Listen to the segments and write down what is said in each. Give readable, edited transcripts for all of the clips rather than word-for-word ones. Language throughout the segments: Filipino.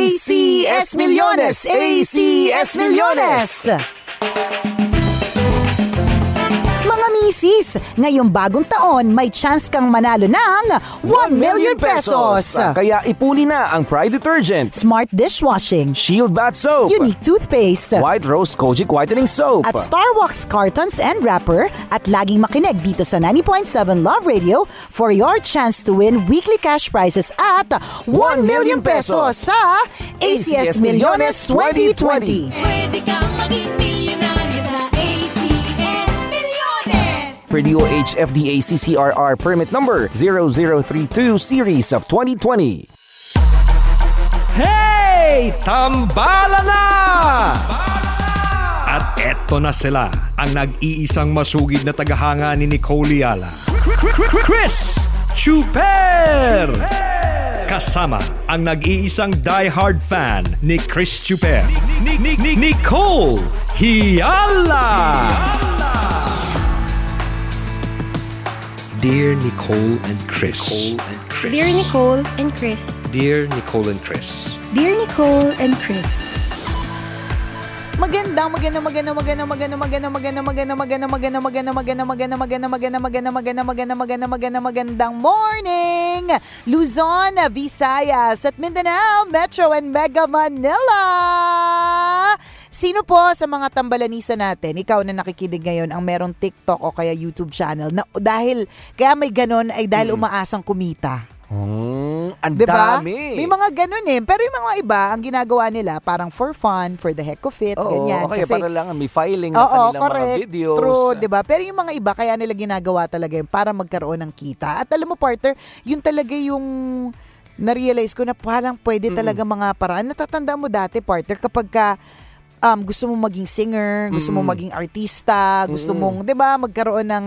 ACS Millones! ACS Millones! Mga misis, ngayong bagong taon may chance kang manalo ng 1 million pesos! Kaya ipuli na ang Pride Detergent, Smart Dishwashing, Shield Bath Soap, Unique Toothpaste, White Rose Kojic Whitening Soap, at Starwax Cartons and Wrapper, at laging makinig dito sa 90.7 Love Radio for your chance to win weekly cash prizes at 1 million pesos sa ACS Millones 2020. Pwede kang maging milyonaryo sa ACS Milyones! per DOH FDA CCRR permit number 0032 series of 2020. Hey! Tambala na! At eto na sila, ang nag-iisang masugid na tagahanga ni Nicole Liala. Chris Chuper! Kasama ang nag-iisang diehard fan ni Chris Chuper, Nicole Hiala! Dear Nicole and Chris. Dear Nicole and Chris. Dear Nicole and Chris. Dear Nicole and Chris. Magandang morning, Luzon, Visayas at Mindanao, Metro and Mega Manila. Sino po sa mga tambalanisa natin, ikaw na nakikinig ngayon, ang merong TikTok o kaya YouTube channel na dahil kaya may ganon ay dahil umaasang kumita? Ang Diba? dami. May mga ganun eh. Pero yung mga iba, ang ginagawa nila parang for fun, for the heck of it, ganyan. Okay, Kasi, para lang may filing ng oo, kanilang correct. mga videos. True, 'di ba? Pero yung mga iba kaya nila ginagawa talaga yun para magkaroon ng kita. At alam mo, partner, yun talaga yung na-realize ko na parang pwede talaga mga paraan. Natatanda mo dati, partner, kapag ka gusto mong maging singer, gusto mong maging artista, gusto mong, 'di ba, magkaroon ng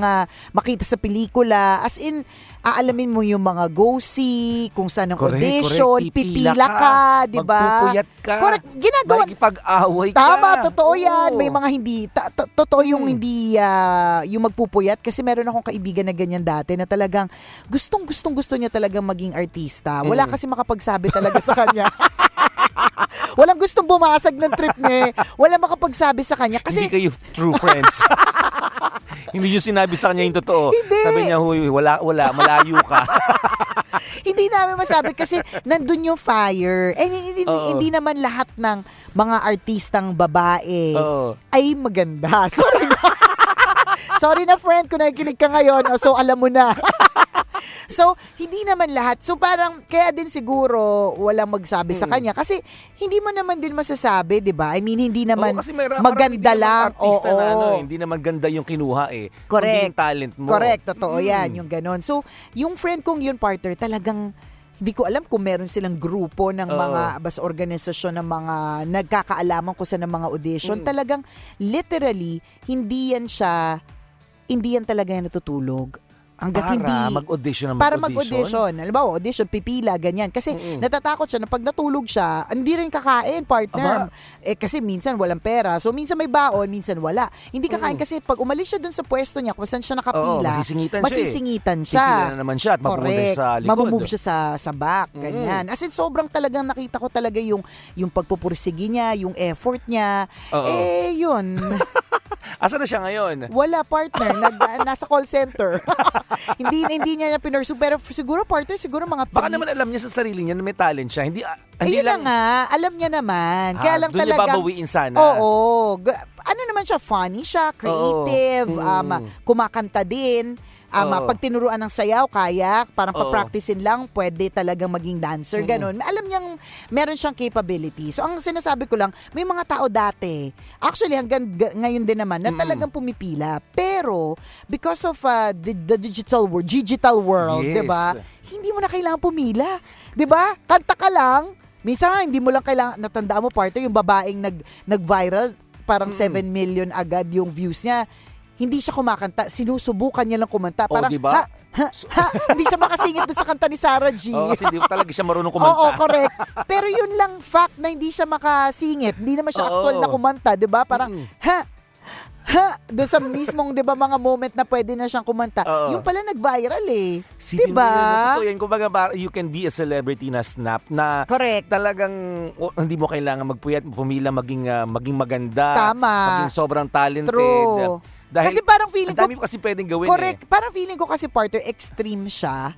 makita sa pelikula. As in, aalamin mo yung mga go-see, kung saan ang audition, pipila ka, 'di ba? Magpupuyat ka. Correct. Ginagawa. Makikipag-away ka. Tama, totoo yan. Oo. May mga hindi, totoo yung hindi, yung magpupuyat. Kasi meron akong kaibigan na ganyan dati na talagang gusto niya talagang maging artista. Wala kasi makapagsabi talaga sa kanya. Walang gustong bumasag ng trip niya. Wala makapagsabi sa kanya. Kasi, Hindi kayo true friends. Hindi nyo sinabi sa kanya yung totoo. Hindi. Sabi niya, huy, wala, malayo ka. hindi namin masabi kasi nandun yung fire. Hindi naman lahat ng mga artistang babae Oo. ay maganda. Sorry na. Sorry na, friend, kung nakikinig ka ngayon. So, alam mo na. So, hindi naman lahat. So, parang, kaya din siguro walang magsabi sa kanya. Kasi, hindi mo naman din masasabi, di ba? I mean, hindi naman Oo, kasi may maganda lang. artista Oo. na hindi naman ganda yung kinuha eh. Correct. Kundi yung talent mo. Correct, totoo yan, yung ganon. So, yung friend kong yun, partner, talagang hindi ko alam kung meron silang grupo ng mga basta organisasyon ng mga nagkakaalaman ko sa ng mga audition. Talagang literally, hindi yan talaga yan natutulog. Hanggat Para hindi mag-audition ng para mag-audition? mag-audition. Halimbawa, audition, pipila, ganyan. Kasi natatakot siya na pag natulog siya, hindi rin kakain, partner. Kasi minsan walang pera. So, minsan may baon, minsan wala. Hindi kakain kasi pag umalis siya dun sa pwesto niya, kung saan siya nakapila, masisingitan siya. Pipila na naman siya at Correct. sa likod. Mamumove siya sa back, ganyan. As in, sobrang talagang nakita ko talaga yung pagpupursigi niya, yung effort niya. Yun. Asa na siya ngayon? Wala, partner. Nasa call center. hindi niya pinursu. Pero siguro, partner, mga 3. Baka naman alam niya sa sarili niya na may talent siya. Hindi Ayun lang. na nga. Alam niya naman. Kaya lang doon niya talagang babawiin sana. Oo. Ano naman siya? Funny siya. Creative. Kumakanta din. Pag tinuruan ng sayaw, kaya. Parang papracticein lang, pwede talagang maging dancer. Ganon. Alam niyang meron siyang capability. So, ang sinasabi ko lang, may mga tao dati, actually hanggang ngayon din naman, na talagang pumipila. Pero, because of the digital world, Yes. 'di ba? Hindi mo na kailangan pumila. 'Di ba? Kanta ka lang. Minsan hindi mo lang kailangan, natandaan mo, partner, yung babaeng nag-viral, parang 7 million agad yung views niya. Hindi siya kumakanta, sinusubukan niya lang kumanta. Parang, diba? hindi siya makasingit doon sa kanta ni Sarah G. Kasi hindi talaga siya marunong kumanta. Oo, correct. Pero yun lang fact na hindi siya makasingit. Hindi naman siya actual na kumanta, di ba? Parang, Doon sa mismong, 'di ba, mga moment na pwede na siyang kumanta. Oo. Yung pala nag-viral eh. Silipin 'Di mo ba? yun. Totoo yan. Kumbaga, you can be a celebrity na snap na Correct. talagang hindi mo kailangan magpuyat, pumila, maging maganda. Tama. Maging sobrang talented. True. Dahil Kasi parang feeling ang dami ko, kasi pwedeng gawin correct. Parang feeling ko kasi partner, extreme siya.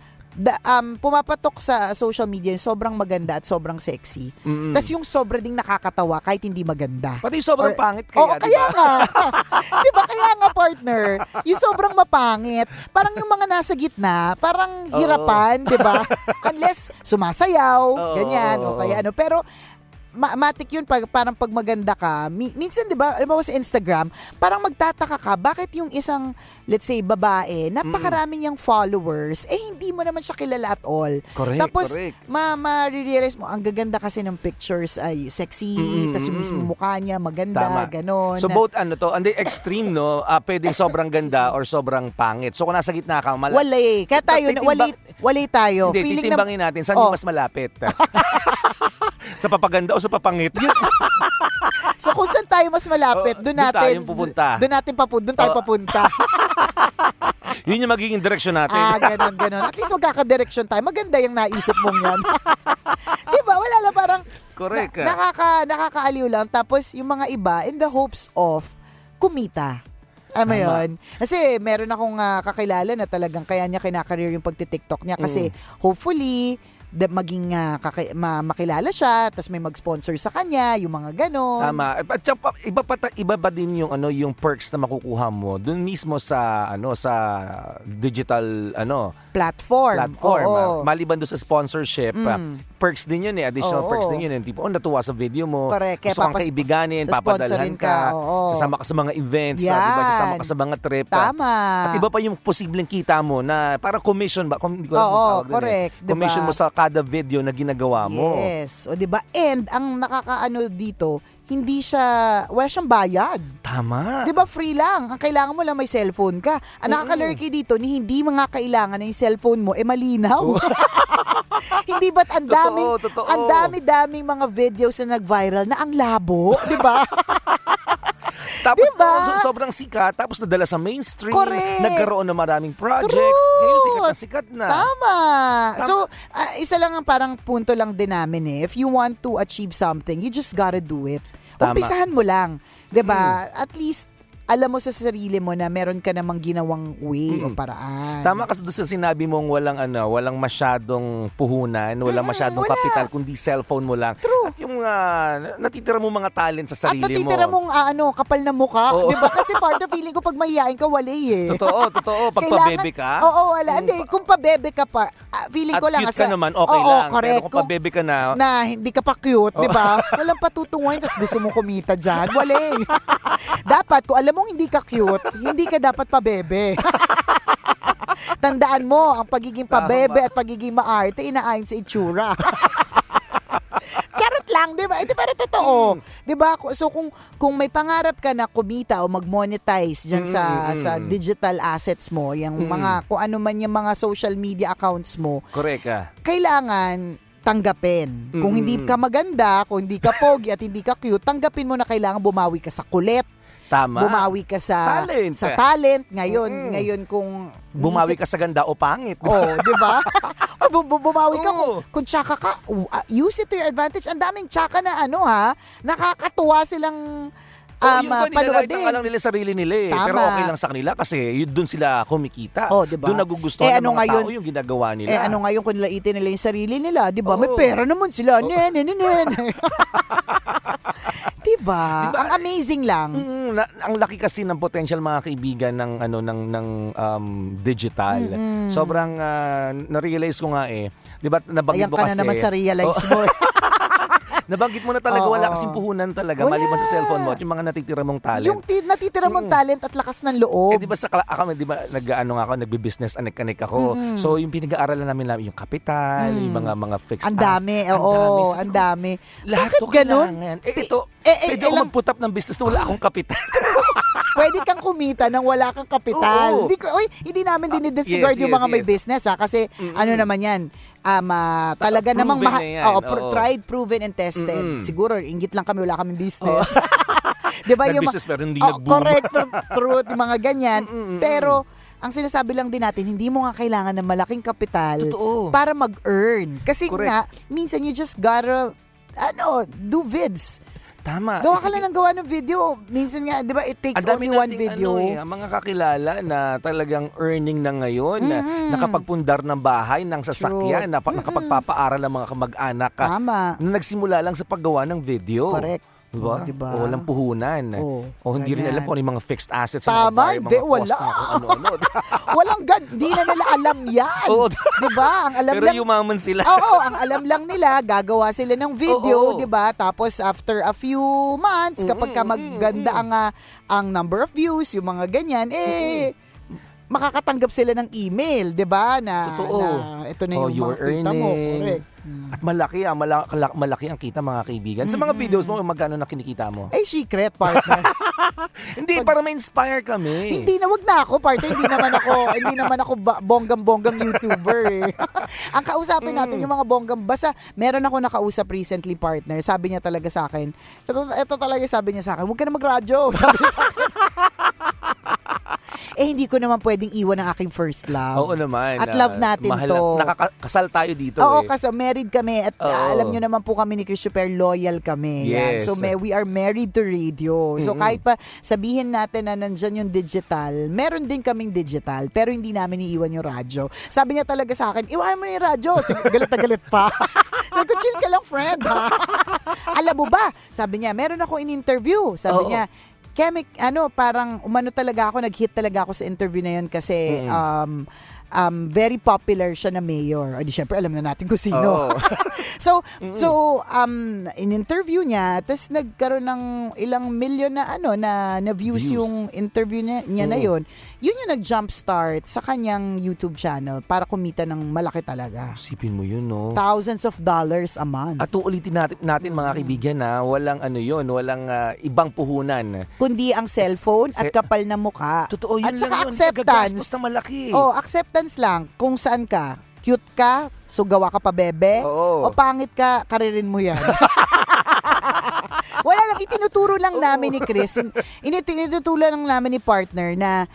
Pumapatok sa social media yung sobrang maganda at sobrang sexy. Tapos yung sobra ding nakakatawa kahit hindi maganda. Pati yung sobrang pangit Oo, kaya, kaya nga. Diba? Kaya nga, partner. Yung sobrang mapangit. Parang yung mga nasa gitna, parang hirapan, diba? Unless sumasayaw, ganyan, o kaya ano. Pero, matik yun parang pag maganda ka. Minsan, di ba, alam mo sa Instagram, parang magtataka ka, bakit yung isang, let's say, babae, napakarami niyang followers, hindi mo naman siya kilala at all. Correct, Tapos, correct. ma-realize mo, ang gaganda kasi ng pictures ay sexy, tapos yung mismo mukha niya, maganda, Tama. ganon. So both extreme, no? Pwedeng sobrang ganda or sobrang pangit. So kung nasa gitna ka, Wala eh. Kaya tayo, wala tayo. Hindi, Feeling titimbangin natin saan yung mas malapit. Sa papaganda o sa papangit? So kung saan tayo mas malapit, doon natin tayong pupunta. Doon tayo papunta. Yun yung magiging direksyon natin. Ganon. At least magkaka-direction tayo. Maganda yung naisip mong yan. Diba? Wala lang, parang Correct. nakakaaliw lang. Tapos yung mga iba, in the hopes of kumita. Alam mo yun? Kasi meron akong kakilala na talagang kaya niya kinakareer yung pagtitiktok niya. Kasi hopefully, maging makilala siya, tapos may mag-sponsor sa kanya, yung mga ganon. Tama. At saka, iba ba din yung yung perks na makukuha mo doon mismo sa digital Platform. Oo. Maliban doon sa sponsorship, perks din yun additional perks din yun. Tipo, natuwa sa video mo. Correct. Gusto kang kaibiganin, papadalhan sponsorin ka, oo. sasama ka sa mga events, Yan. diba? Sasama ka sa mga trip. Tama. At iba pa yung posibleng kita mo na parang commission ba? Hindi ko alam kung Oo, tawag doon correct. Diba? Commission mo sa kada video na ginagawa mo. Yes. O diba? And ang nakakaano dito, wala siyang bayad. Tama. Di ba free lang? Ang kailangan mo lang may cellphone ka. Ang nakakalurky dito, hindi mga kailangan na yung cellphone mo malinaw. Hindi ba't ang Totoo. dami-daming mga videos na nag-viral na ang labo, di ba? Tapos Diba? sobrang sikat, tapos nadala sa mainstream, Correct. nagkaroon ng maraming projects, True. ngayon sikat na. Tama. So, isa lang ang parang punto lang din namin eh. If you want to achieve something, you just gotta do it. Tama. Umpisahan mo lang. 'Di ba? At least, alam mo sa sarili mo na meron ka namang ginawang way o paraan. Tama kasi doon sa sinabi mong walang masyadong puhunan, walang masyadong wala. kapital, kundi cellphone mo lang. True. At yung natitira mo mga talent sa At sarili mo. natitira mong kapal na mukha. Oo. Di ba? Kasi part of feeling ko pag mahihain ka, wali eh. Totoo. Pag pabebe ka. Oo, wala. Hindi, kung pabebe ka pa, feeling at ko lang. cute ka naman, okay lang. Correct. Pero kung pabebe ka na, hindi ka pa cute, di ba? Walang patutunguhan, tapos gusto mong kumita dyan. Wali. Dapat, kung alam mong hindi ka cute, hindi ka dapat pabebe. Tandaan mo, ang pagiging pabebe at pagiging maarte, inaayon sa itsura. Charot lang, di ba? Di ba na totoo? Di ba? So kung may pangarap ka na kumita o mag-monetize dyan sa digital assets mo, yung mga, kung ano man yung mga social media accounts mo, correct ka. kailangan tanggapin. Kung hindi ka maganda, kung hindi ka pogi at hindi ka cute, tanggapin mo na kailangan bumawi ka sa kulit. Tama. Bumawi ka sa talent. Ngayon kung bumawi ka sa ganda o pangit. di ba? O bumawi ka Oo. kung tsaka ka, use it to your advantage. Ang daming tsaka na nakakatuwa silang panoodin. Yung lang nila sarili nila eh. Tama. Pero okay lang sa kanila kasi doon sila kumikita. Diba? Doon nagugustuhan ng mga tao yung ginagawa nila. Ano ngayon kung nilaitin nila yung sarili nila, di ba? May pera naman sila. Diba? Ang amazing lang. Ang laki kasi ng potential mga kaibigan ng digital. Sobrang na-realize ko nga 'di ba nabanggit Ayan mo ka kasi. na naman sa realize mo. Nabanggit mo na talaga wala kasing puhunan talaga Wala. maliban sa cellphone mo at yung mga natitira mong talent. Yung natitira mong talent at lakas ng loob. Di ba nagbi-business anik-anik ako. So yung pinag-aaralan namin yung kapital, yung mga fixed Ang dami, oo, ang dami. Lahat Bakit to ganun? kailangan. Pwede ako mag-put up ng business na wala akong kapital. Pwede kang kumita nang wala kang kapital. Oo. Hindi namin dinidisregard yung mga may business kasi ano naman yan, talaga Proven namang na yan, oo. tried, proven and tested. Siguro inggit lang kami, wala kaming business. Diba, Nag-business pero hindi Oh, nag-boom. correct, truth, yung mga ganyan. Pero, ang sinasabi lang din natin, hindi mo nga kailangan ng malaking kapital Totoo. para mag-earn. Kasi Correct. nga, minsan you just gotta, do vids. Tama. Gawa ka lang ng gawa ng video. Minsan nga, di ba, it takes Ang dami only one nating video. mga kakilala na talagang earning na ngayon, na nakapagpundar ng bahay, ng sasakyan, nakapagpapaaral ng mga kamag-anak Tama. na nagsimula lang sa paggawa ng video. Correct. Diba? Oh, diba? O walang puhunan. Oh, o hindi rin ganyan. alam kung ano yung mga fixed assets. Tama, yung hindi, mga cost wala. na kung ano-ano. Walang di na nila alam yan. Oo. Di ba? Ang alam Pero lang, yumaman sila. Oo, ang alam lang nila, gagawa sila ng video, Oo. 'di ba? Tapos after a few months, kapag ka maganda ang number of views, yung mga ganyan, makakatanggap sila ng email, 'di ba? Na, Totoo. na ito na yung you mga are kita mo. earning. Correct. At malaki ang kita, mga kaibigan. Sa mga videos mo, magkano na kinikita mo? Secret partner. Hindi, para ma-inspire kami. Hindi na, wag na ako, partner. Hindi naman ako bonggang-bonggang YouTuber eh. Ang kausapin natin yung mga bonggang, basta meron ako nakausap recently, partner. Sabi niya talaga sa akin, ito talaga sabi niya sa akin, huwag ka na magradyo. Sabi niya sa akin. Hindi ko naman pwedeng iwan ang aking first love. Oo naman. At love natin mahal to. Nakakasal tayo dito Oo, eh. kasi married kami at Oo. alam nyo naman po kami ni Christopher, loyal kami. Yan. Yes. So we are married to radio. So kahit pa sabihin natin na nandyan yung digital, meron din kaming digital, pero hindi namin iiwan yung radyo. Sabi niya talaga sa akin, iwanan mo na yung radyo. Galit na galit pa. Sabi ko, chill ka lang, friend. Ha? Alam mo ba? Sabi niya, meron ako in-interview. Sabi Oo. niya, parang umano talaga ako, nag-hit talaga ako sa interview na yun kasi very popular siya na mayor. O di syempre alam na natin kung sino. Oo. so in-interview niya, tapos nagkaroon ng ilang milyon na views yung interview niya na yun. Yun yung nag-jump start sa kanyang YouTube channel para kumita ng malaki talaga. Sipin mo yun, no? Thousands of dollars a month. At uulitin natin mga kaibigan, na walang walang ibang puhunan. Kundi ang cellphone at kapal na muka. Totoo, yun at lang saka yun. acceptance. Gagastos na malaki. Oh, acceptance lang. Kung saan ka. Cute ka, so gawa ka pa bebe. Oo. O pangit ka, karirin mo yan. Wala lang, itinuturo lang namin ni Chris. Itinuturo lang namin ni partner na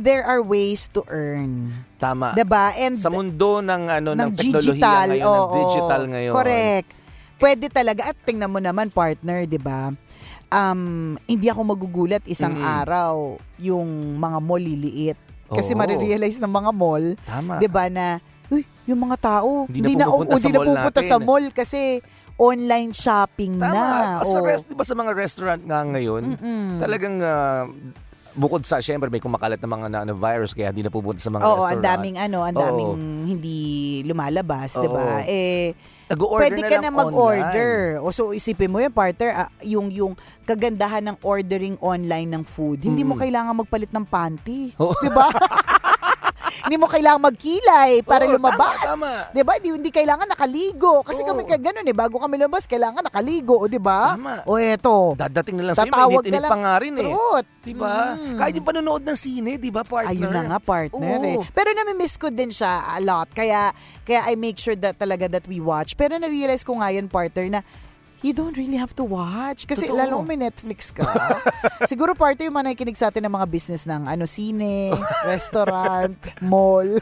there are ways to earn. Tama. Diba? And Sa mundo ng ng teknolohiya digital, ngayon, ng digital ngayon. Correct. Pwede talaga. At tingnan mo naman, partner, di ba? Hindi ako magugulat isang araw yung mga mall liliit. Kasi Oo. marirealize ng mga mall, Tama. di ba, na yung mga tao Hindi na pumupunta sa sa mall mall kasi online shopping Tama. na. Sa Oh. diba sa mga restaurant nga ngayon, talagang bukod sa, syempre, may kumakalat na mga na virus, kaya hindi na pupunta sa mga Oo, restaurant. ang daming hindi lumalabas, di ba? Oo. Nag-order Pwede ka na lang mag-order. O so isipin mo yun, partner, yung kagandahan ng ordering online ng food, hindi mo kailangan magpalit ng panty. Oo. Di ba? Hindi mo kailangan magkilay para Oo, lumabas. tama. 'Di ba? Hindi kailangan nakaligo. Kasi Oo. kami ganoon bago kami lumabas, kailangan nakaligo, 'di ba? Tama. O eto. Dadating na lang sa'yo, Tatawag ka mainit-init lang. pa nga rin eh. Truth. Diba? Kahit yung panonood ng sine, diba, partner? Ayun na nga, partner Oo. Pero nami-miss ko din siya a lot. Kaya I make sure that talaga that we watch. Pero na-realize ko nga yun, partner, na you don't really have to watch. Kasi Totoo. lalo kung may Netflix ka. Siguro partner yung mga nakikinig sa atin ng mga business ng sine, restaurant, mall.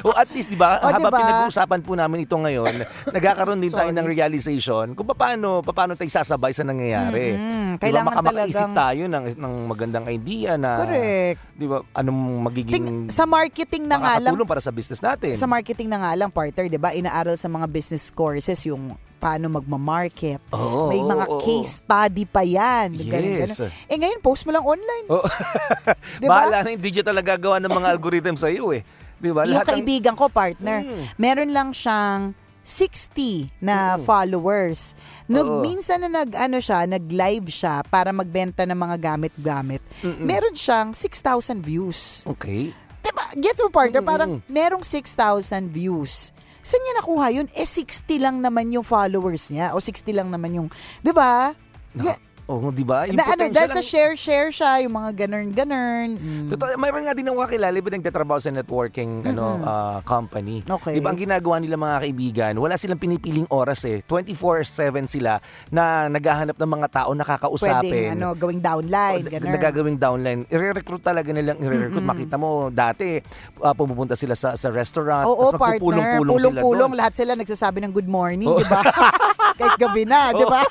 O at least, di ba, O, habang diba? pinag-uusapan po namin ito ngayon, nagkakaroon din tayo ng realization kung paano tayo sasabay sa nangyayari. Kailangan diba, makaisip talagang- tayo ng magandang idea na, Correct. di ba, anong magiging Sa marketing na nga lang, makakatulong para sa business natin. sa marketing na nga lang, partner, 'di ba? Inaaral sa mga business courses yung paano magma-market. Oo, May mga oo, oo. case study pa 'yan. Yes. Ganun. Ngayon post mo lang online. Oh. Diba? Bahala na yung digital na gagawa ng mga algorithm sa iyo eh. Di ba? Yung Lahat ng- kaibigan ko, partner, meron lang siyang 60 na followers. Oo. Minsan na nag-live siya para magbenta ng mga gamit-gamit. Meron siyang 6,000 views. Okay. Diba? Gets mo, partner? Parang merong 6,000 views. Saan niya nakuha yun? 60 lang naman yung followers niya. O 60 lang naman yung... Diba? Oh, di ba? Yung Na ano, potential dahil sa share siya, yung mga ganern. Totoo, mayroon nga din ng kakilala, iba nagtatrabaho sa networking company. Okay. Diba ang ginagawa nila mga kaibigan, wala silang pinipiling oras 24/7 sila na naghahanap ng mga tao na kakausapin. Pwedeng gawing downline, ganun. Nagagawing downline. I-recruit talaga nilang i-recruit. Makita mo, dati pumupunta sila sa restaurant, Oo, tapos partner. magpupulong-pulong sila Pulong-pulong, doon. lahat sila nagsasabi ng good morning, di ba? Kahit gabi na, di ba?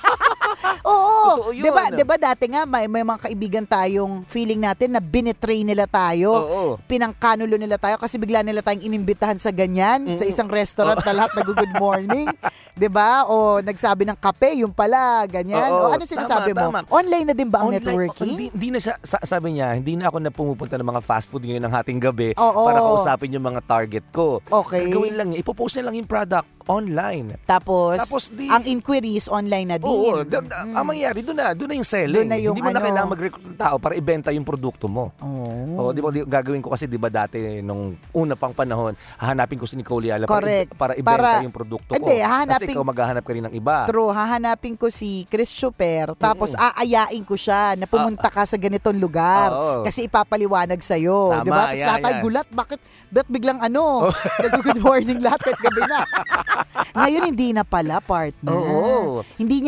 Totoo Oo, yun. 'di ba dati nga may mga kaibigan tayong feeling natin na binetray nila tayo. Oo. Pinangkanulo nila tayo kasi bigla nila tayong inimbitahan sa ganyan sa isang restaurant na lahat nag-good morning, 'di ba? O nagsabi ng kape, yung pala ganyan. Oo, O ano sinasabi tama. mo? Online na din ba ang Online, networking? Hindi na siya, sabi niya, hindi na ako na pumupunta ng mga fast food ngayon ng hating gabi Oo. para kausapin yung mga target ko. Okay. Gagawin lang niya, ipopost na lang yung product online. Tapos ang inquiries online na din. Oo, ang mangyayari, doon na yung selling. Doon na yung hindi mo na ano. kailangan mag-recruit ng tao para ibenta yung produkto mo. Oh. Di ba, gagawin ko kasi, di ba dati, nung una pang panahon, hahanapin ko si Nicole Yala Correct. para ibenta yung produkto ko. Hindi, Kasi ikaw maghahanap ka rin ng iba. True, hahanapin ko si Chris Chuper, tapos aayain ko siya na pumunta ka sa ganitong lugar Oo. kasi ipapaliwanag sa'yo. Tama, Di ba? Tapos ayan, lahat tayo ayan. gulat, bakit biglang nag-good morning lahat kahit gabi na. Ngayon hindi na pala, partner. Oo. Hindi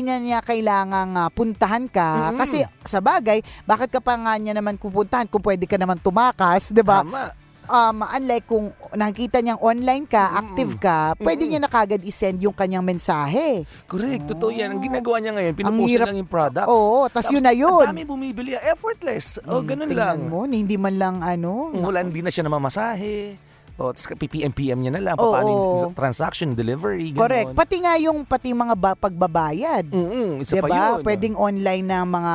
niya kailangang puntahan ka kasi sa bagay, bakit ka pa nga niya naman pupuntahan kung pwede ka naman tumakas, di ba? Tama. Unlike kung nakikita niyang online ka, active ka, pwede niya na kagad isend yung kanyang mensahe. Correct, totoo yan. Ang ginagawa niya ngayon, Ang pinupost hirap. lang yung products. Oo, tas yun na yun. Ang dami bumibili. Effortless. Ganun lang. Tingnan mo, hindi man lang Wala, hindi na siya namamasahe. Tapos PPM niya na lang. Oo. Paano yung transaction, delivery, ganun. correct. Pati mga pagbabayad. Isa pa Diba? yun. Pwedeng online na mga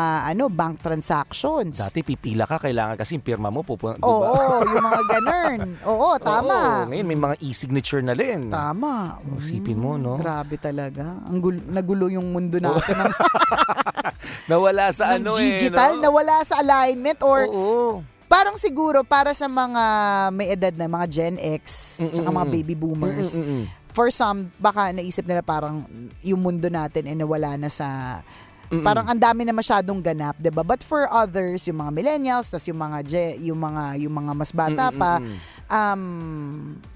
bank transactions. Dati pipila ka, kailangan kasi yung pirma mo. Diba? Oo, yung mga ganun. Oo, tama. Oo, ngayon may mga e-signature na rin. Tama. Isipin mo, no? Grabe talaga. Nagulo yung mundo natin. Nawala sa ng no? digital, nawala sa alignment or Oo. parang siguro para sa mga may edad na mga Gen X, tsaka mga baby boomers. For some, baka naisip nila parang yung mundo natin ay nawala na sa parang ang dami na masyadong ganap, 'di ba? But for others, yung mga millennials, tas yung mga mas bata pa,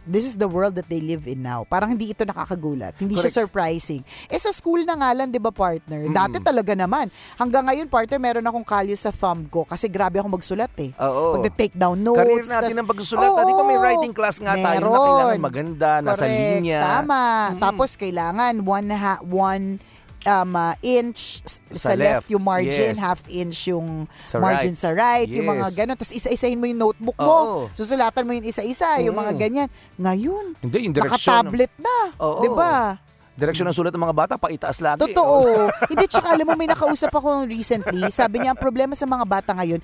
this is the world that they live in now. Parang hindi ito nakakagulat, hindi siya surprising. Sa school na nga lang, 'di ba, partner? Dati talaga naman. Hanggang ngayon, partner, meron akong kalyo sa thumb ko kasi grabe ako magsulat eh. Oo. Pag-take down notes. Career natin ng pagsusulat. Di ba may writing class nga tayo na kailangan maganda, nasa Correct, linya. Tama. Tapos kailangan one inch sa left yung margin, yes. half inch yung Sa margin right. sa right, yung Yes. mga gano'n. Tapos isa-isahin mo yung notebook mo. Oo. Susulatan mo yung isa-isa, yung mga ganyan. Ngayon, Hindi, yung direksyon. naka-tablet na. Oo. Di ba? Direksyon ng sulat ng mga bata, paitaas lagi. Totoo. Hindi, tsaka alam mo, may nakausap ako recently. Sabi niya, ang problema sa mga bata ngayon,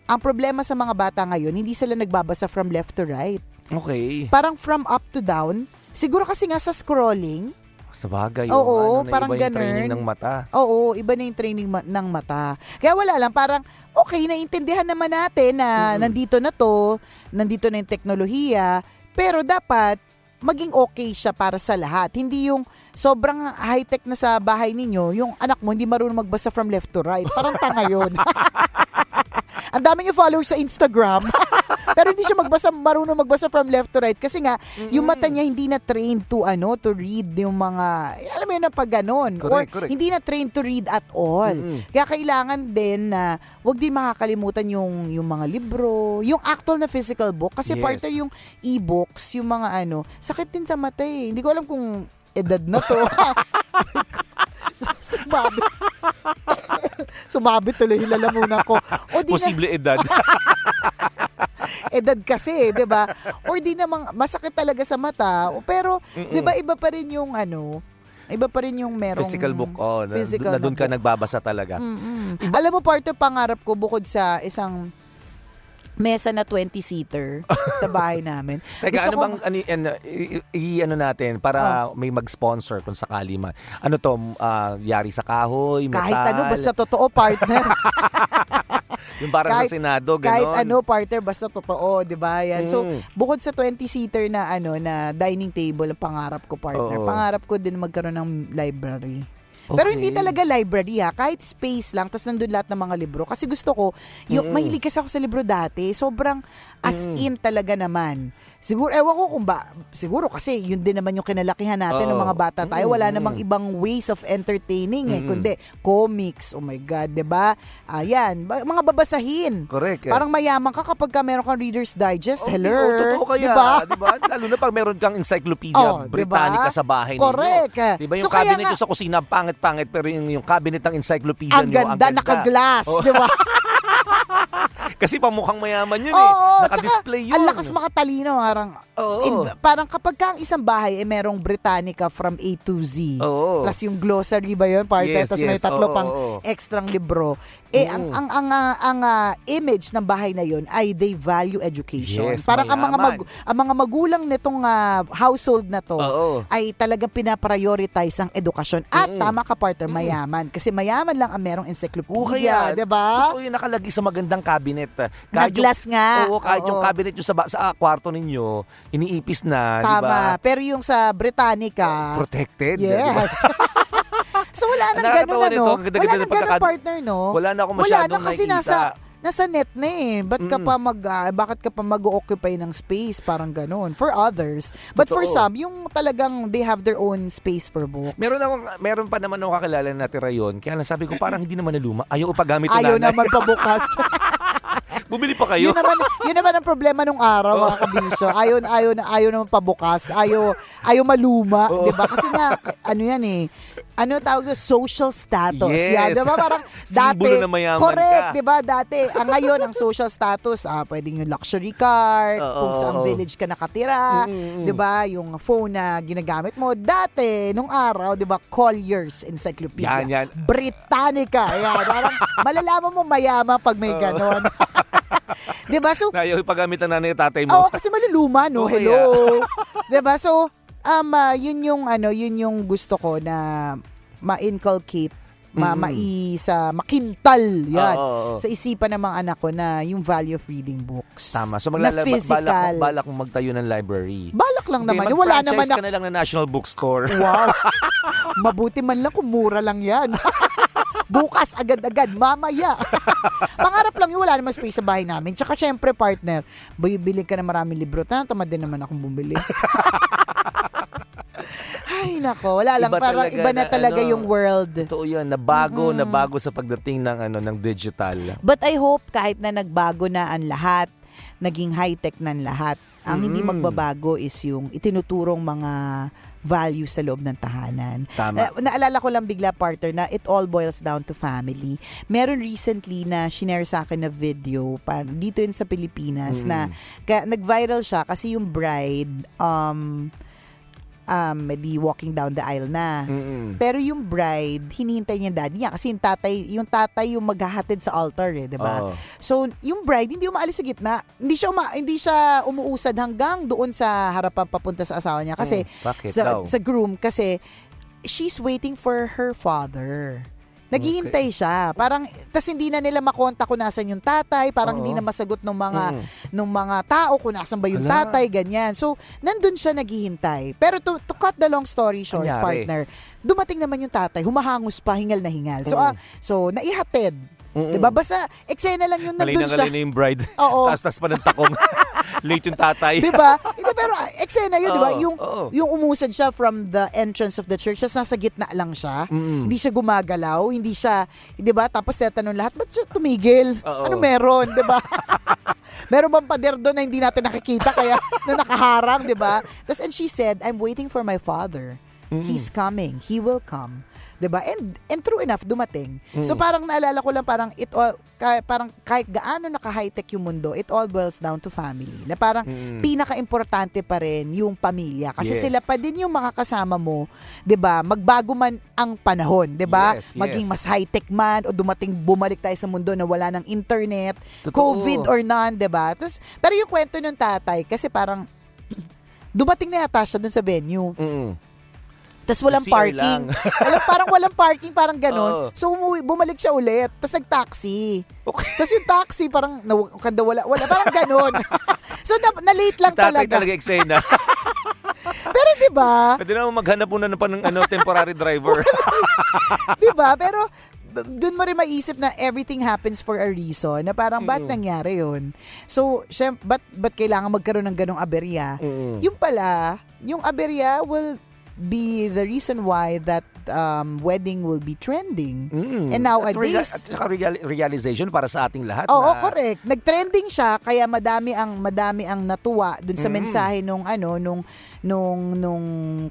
ang problema sa mga bata ngayon, hindi sila nagbabasa from left to right. Okay. Parang from up to down. Siguro kasi nga sa scrolling, Sa bagay. Oo, na parang iba yung training ganun. ng mata. oo, iba na yung training ng mata. Kaya wala lang, parang okay, naiintindihan naman natin na nandito na yung teknolohiya, pero dapat maging okay siya para sa lahat. Hindi yung sobrang high-tech na sa bahay ninyo, yung anak mo hindi marunong magbasa from left to right. Parang tanga yun. Ang dami niyo followers sa Instagram. Pero hindi siya marunong magbasa from left to right kasi nga yung mata niya hindi na trained to read yung mga alam mo yun na pag ganon. Correct, Or correct. hindi na trained to read at all. Kaya kailangan din na wag din makakalimutan yung mga libro, yung actual na physical book kasi Yes. part yung e-books, yung mga sakit din sa mata eh. Hindi ko alam kung edad na to. Sumabi tuloy yung lalamunan ko. O di Posible edad. edad kasi, 'di ba? Or di namang masakit talaga sa mata. Pero 'di ba iba pa rin yung iba pa rin yung merong Physical book. physical Na doon ka book. nagbabasa talaga. Alam mo, part of pangarap ko bukod sa isang mesa na 20-seater sa bahay namin. Teka, Gusto ano bang ano natin para may mag-sponsor kung sakali man. Ano to, yari sa kahoy, metal? kahit basta totoo, partner. Yung parang sa Senado, gano'n. Kahit partner, basta totoo, di ba? Yan. So, bukod sa 20-seater na na dining table, ang pangarap ko, partner. Oo. Pangarap ko din magkaroon ng library. Pero Okay. hindi talaga library ha, kahit space lang, tas nandun lahat ng mga libro. Kasi gusto ko, yung mahilig kasi ako sa libro dati, sobrang as in talaga naman. Siguro, ewan ko kung siguro kasi yun din naman yung kinalakihan natin ng mga bata tayo. Wala namang ibang ways of entertaining kundi comics, oh my God, 'di ba? Ayan, mga babasahin. Correct. Parang mayaman ka kapag meron kang Reader's Digest. Oh, Hello. totoo kaya, Diba? diba? Lalo na pag meron kang encyclopedia Oh, Britannica diba? sa bahay Correct. ninyo. Diba yung So, kaya cabinet nga- nyo sa kusina, pangit-pangit, pero yung cabinet ng encyclopedia Ang nyo, ganda, naka-glass, Oh. 'di ba? Kasi pamukhang mayaman yun Oo, Naka-display tsaka yun. ang lakas makatalino. Oo. Parang kapag ka ang isang bahay merong Britannica from A to Z. Oo. Plus yung glossary ba yun? Yes, Tapos may yes. tatlo Oo, pang oo. extrang libro. Ang image ng bahay na yun ay they value education. Yes, Parang mayaman. ang mga magulang nitong household na to Oo. ay talagang pinaprioritize ang edukasyon. At tama ka, partner, mayaman. Kasi mayaman lang ang merong encyclopedia, di ba? Totoo yung nakalagay sa magandang cabinet. Na glass nga. Oo, kahit yung Oo. cabinet nyo sa kwarto ninyo, iniipis na, di ba? Tama. Pero yung sa Britannica, Protected, di ba? yes. So wala nang Nakakatawa ganun, ano? nito, ang ganda-ganda Wala ng nang ganun, pagkaka- partner, no? Wala na ako Wala masyadong na kasi nakikita. nasa net na eh. Bakit ka pa mag-occupy ng space? Parang ganun. For others. But for Totoo. some, yung talagang they have their own space for books. Meron pa naman ako kakilala na natira yun. Kaya lang sabi ko, parang hindi naman naluma. Ayaw upagamit ng Ayaw nanay. naman pabukas. Bumili pa kayo. yun naman ang problema nung araw, mga kabisyo. Ayaw naman pabukas. Ayaw maluma. Oo. Diba? Kasi nga, ano yan eh. Ano tawag na social status. Yes. Yan, diba? Parang dati. Simbolo na mayaman correct, ka. diba? Dati, ngayon, ang social status, pwedeng yung luxury car, Oo. kung saan village ka nakatira, diba? Yung phone na ginagamit mo. Dati, nung araw, diba? Collier's Encyclopedia. Yan. Britannica. Yan. Parang malalaman mo mayaman pag may ganon. Diba? So, Ayaw ipagamit ng nanay at tatay mo. oo, kasi maluluma, no? Oo, Hello. 'Di ba? So, yun yung gusto ko na ma-inculcate, makintal yan Oo. sa isipan ng mga anak ko na yung value of reading books. Tama. So na physical. balak kong magtayo ng library. Balak lang Hindi, naman. Wala naman mag-franchise ka na lang ng National Bookstore. Wow. Mabuti man lang kung mura lang yan. Bukas, agad-agad, mamaya. Pangarap lang yun, wala naman space sa bahay namin. Tsaka syempre, partner, bibili ka na maraming libro. Tamad din naman akong bumili. Ay, nako, wala lang. Parang iba na talaga yung world. Totoo yan. Nabago sa pagdating ng digital. But I hope kahit na nagbago na ang lahat, naging high-tech na ang lahat, ang hindi magbabago is yung itinuturong mga values sa loob ng tahanan. Tama. Naalala ko lang bigla, partner, na it all boils down to family. Meron recently na shinare sa akin na video dito yun sa Pilipinas na nag-viral siya kasi yung bride di walking down the aisle na. Pero yung bride, hinihintay niya daddy niya kasi yung tatay yung maghahatid sa altar eh, 'di ba? Oo. So, yung bride hindi umaalis sa gitna. Hindi siya umuusad hanggang doon sa harapan papunta sa asawa niya kasi Bakit daw? sa groom kasi she's waiting for her father. Naghihintay siya. Parang, tas hindi na nila makontak kung nasan yung tatay. Parang hindi na masagot ng mga tao kung nasan ba yung Hala. tatay, ganyan. So, nandun siya naghihintay. Pero to cut the long story short, Anyari? partner, dumating naman yung tatay, humahangos pa, hingal na hingal. So naihatid. Diba? Basta, eksena lang yung nandun siya. Kalina yung bride. Oo. Taas pa ng takong. Late yung tatay. Diba? Hindi, pero eksena yun, diba? Oo. Yung umusad siya from the entrance of the church, tas nasa gitna lang siya. Hindi siya gumagalaw, hindi siya, diba? Tapos tatanong lahat, ba't siya tumigil? Oo. Ano meron, diba? Meron bang pader doon na hindi natin nakikita kaya na nakaharang, diba? Tas, and she said, I'm waiting for my father. He's coming. He will come. 'Di ba? And true enough dumating. So parang naalala ko lang parang parang kahit gaano naka-high-tech yung mundo, it all boils down to family. Na parang pinaka-importante pa rin yung pamilya kasi Yes. sila pa din yung makakasama mo, 'di ba? Magbago man ang panahon, 'di ba? Yes, yes. Maging mas high-tech man o bumalik tayo sa mundo na wala ng internet, Totoo. COVID or none, 'di ba? Pero yung kwento ng tatay kasi parang dumating na yata siya dun sa venue. Tapos walang Nag-CR parking. lang. Parang walang parking, parang ganon. Oo. So bumalik siya ulit. Tapos nag-taxi. Okay. Tapos yung taxi, parang kanda wala, parang ganon. So na-late lang Tatay talaga. talaga eksena. Pero di ba? Pwede naman maghanap muna ng temporary driver. Di ba? Pero doon mo rin maisip na everything happens for a reason, na parang ba't nangyari yun? So, ba't kailangan magkaroon ng ganong aberya? Yung pala, yung aberya will be the reason why that wedding will be trending. And nowadays, At saka realization para sa ating lahat. oo, na, correct. Nag-trending siya kaya madami ang natuwa dun sa mensahe nung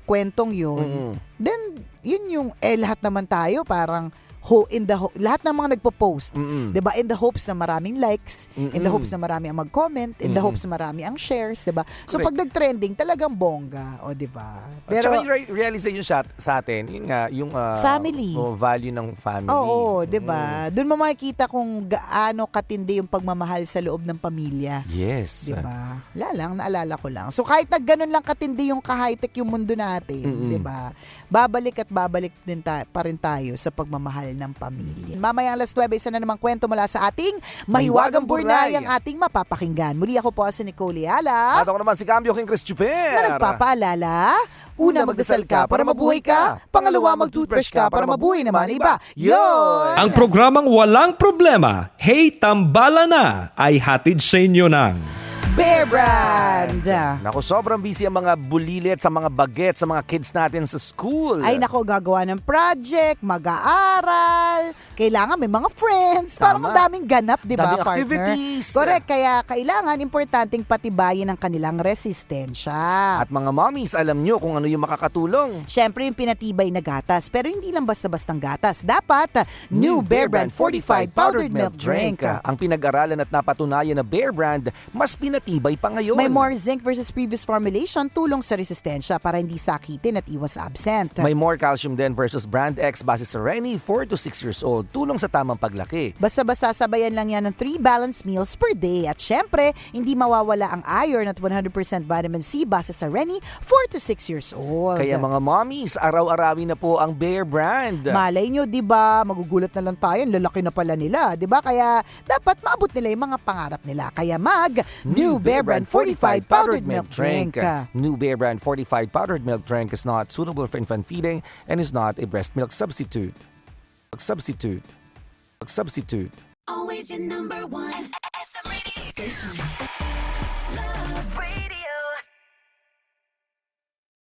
kwentong yun. Then yun yung lahat naman tayo parang lahat ng mga nagpo-post, 'di ba? In the hopes na maraming likes, in the hopes na marami ang mag-comment, in the hopes na marami ang shares, 'di ba? So Correct. pag nag-trending, talagang bongga, 'di ba? At saka yung realization sa atin, yun nga, yung Family. value ng family. Oo, 'di ba? Doon mo makikita kung gaano katindi yung pagmamahal sa loob ng pamilya. Yes. 'Di ba? Naalala ko lang. So kahit na ganun lang katindi yung ka-high-tech yung mundo natin, 'di ba? Babalik din pa rin tayo sa pagmamahal ng pamilya. Mamaya alas 9, isa na namang kwento mula sa ating Mahiwagang Burnay ang ating mapapakinggan. Muli ako po si Nicole Yala. At ako naman si Cambio King Chris Chuper. Na nagpapaalala, una magdasal ka para mabuhay ka, pangalawa mag-toothbrush ka para mabuhay naman iba. Yon! Ang programang Walang Problema, Hey Tambala Na, ay hatid sa inyo ng Bear Brand! Naku, sobrang busy ang mga bulilit sa mga baget sa mga kids natin sa school. Ay nako, gagawa ng project, mag-aaral, kailangan may mga friends, parang ang daming ganap, di ba, Daming partner? activities. Correct, kaya kailangan, importanteng patibayin ang kanilang resistensya. At mga mommies, alam nyo kung ano yung makakatulong. Siyempre yung pinatibay na gatas, pero hindi lang basta-bastang gatas. Dapat, New Bear Brand Fortified Powdered Milk Drink. Ang pinag-aralan at napatunayan na Bear Brand, mas pinatibay pa ngayon. May more zinc versus previous formulation, tulong sa resistensya para hindi sakitin at iwas absent. May more calcium din versus Brand X base sa Rennie, 4 to 6 years old. Tulong sa tamang paglaki. Basta-basta sabayan lang yan ng 3 balanced meals per day. At syempre, hindi mawawala ang iron at 100% vitamin C base sa Rennie, 4 to 6 years old. Kaya mga mommies, araw-arawin na po ang Bear Brand. Malay nyo, di ba? Magugulat na lang tayo. Ang lalaki na pala nila, di ba? Kaya dapat maabot nila yung mga pangarap nila. Kaya New Bear Brand Fortified Powdered Milk Drink. New Bear Brand Fortified Powdered Milk Drink is not suitable for infant feeding and is not a breast milk substitute. Substitute. Always your number one. SM Radio Station.